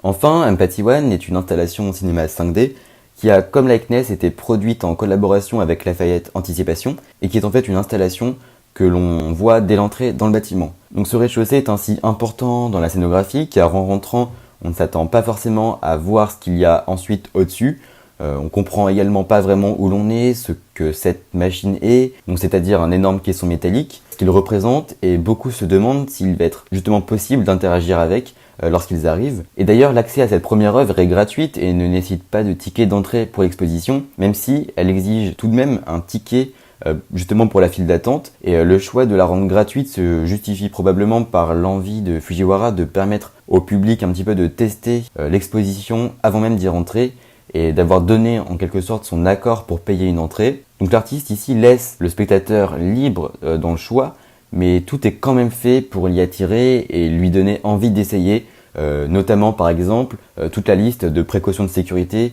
Enfin, Empathy One est une installation cinéma 5D qui a, comme Likeness, été produite en collaboration avec Lafayette Anticipation et qui est en fait une installation que l'on voit dès l'entrée dans le bâtiment. Donc ce rez-de-chaussée est ainsi important dans la scénographie car en rentrant, on ne s'attend pas forcément à voir ce qu'il y a ensuite au-dessus. On comprend également pas vraiment où l'on est, ce que cette machine est, donc c'est-à-dire un énorme caisson métallique, ce qu'il représente, et beaucoup se demandent s'il va être justement possible d'interagir avec lorsqu'ils arrivent. Et d'ailleurs, l'accès à cette première œuvre est gratuite et ne nécessite pas de ticket d'entrée pour l'exposition, même si elle exige tout de même un ticket justement pour la file d'attente. Et le choix de la rendre gratuite se justifie probablement par l'envie de Fujiwara de permettre au public un petit peu de tester l'exposition avant même d'y rentrer, et d'avoir donné en quelque sorte son accord pour payer une entrée. Donc l'artiste ici laisse le spectateur libre dans le choix, mais tout est quand même fait pour l'y attirer et lui donner envie d'essayer, notamment par exemple toute la liste de précautions de sécurité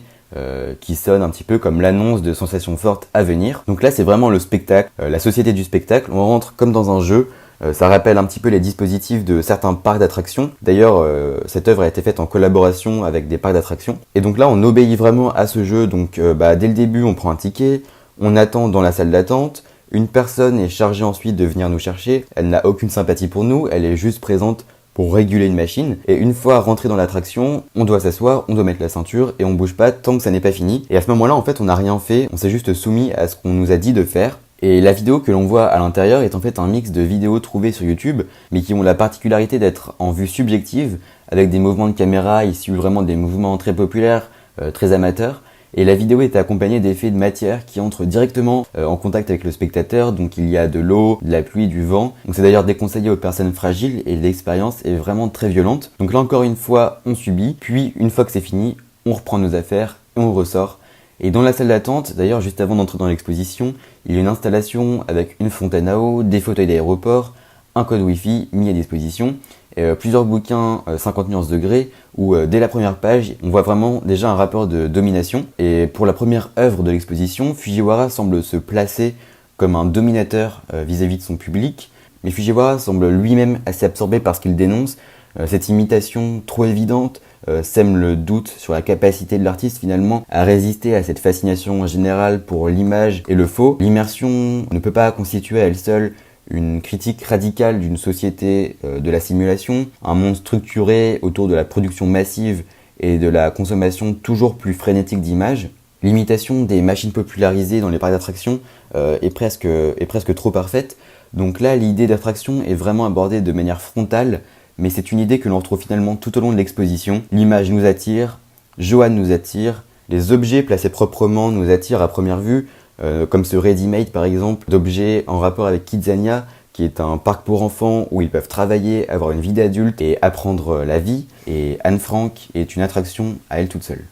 qui sonne un petit peu comme l'annonce de sensations fortes à venir. Donc là c'est vraiment le spectacle, la société du spectacle, on rentre comme dans un jeu. Ça rappelle un petit peu les dispositifs de certains parcs d'attractions. D'ailleurs, cette œuvre a été faite en collaboration avec des parcs d'attractions. Et donc là, on obéit vraiment à ce jeu. Donc dès le début, on prend un ticket, on attend dans la salle d'attente. Une personne est chargée ensuite de venir nous chercher. Elle n'a aucune sympathie pour nous, elle est juste présente pour réguler une machine. Et une fois rentré dans l'attraction, on doit s'asseoir, on doit mettre la ceinture et on bouge pas tant que ça n'est pas fini. Et à ce moment-là, en fait, on n'a rien fait. On s'est juste soumis à ce qu'on nous a dit de faire. Et la vidéo que l'on voit à l'intérieur est en fait un mix de vidéos trouvées sur YouTube, mais qui ont la particularité d'être en vue subjective, avec des mouvements de caméra issus vraiment des mouvements très populaires, très amateurs. Et la vidéo est accompagnée d'effets de matière qui entrent directement en contact avec le spectateur, donc il y a de l'eau, de la pluie, du vent. Donc c'est d'ailleurs déconseillé aux personnes fragiles et l'expérience est vraiment très violente. Donc là encore une fois, on subit, puis une fois que c'est fini, on reprend nos affaires et on ressort. Et dans la salle d'attente, d'ailleurs juste avant d'entrer dans l'exposition, il y a une installation avec une fontaine à eau, des fauteuils d'aéroport, un code Wi-Fi mis à disposition, et plusieurs bouquins 50 nuances degrés où dès la première page, on voit vraiment déjà un rapport de domination. Et pour la première œuvre de l'exposition, Fujiwara semble se placer comme un dominateur vis-à-vis de son public, mais Fujiwara semble lui-même assez absorbé par ce qu'il dénonce. Cette imitation trop évidente sème le doute sur la capacité de l'artiste finalement à résister à cette fascination générale pour l'image et le faux. L'immersion ne peut pas constituer à elle seule une critique radicale d'une société de la simulation, un monde structuré autour de la production massive et de la consommation toujours plus frénétique d'images. L'imitation des machines popularisées dans les parcs d'attractions est presque trop parfaite. Donc là, l'idée d'attraction est vraiment abordée de manière frontale, mais c'est une idée que l'on retrouve finalement tout au long de l'exposition. L'image nous attire, Johan nous attire, les objets placés proprement nous attirent à première vue, comme ce ready-made par exemple, d'objets en rapport avec Kidzania, qui est un parc pour enfants où ils peuvent travailler, avoir une vie d'adulte et apprendre la vie. Et Anne Frank est une attraction à elle toute seule.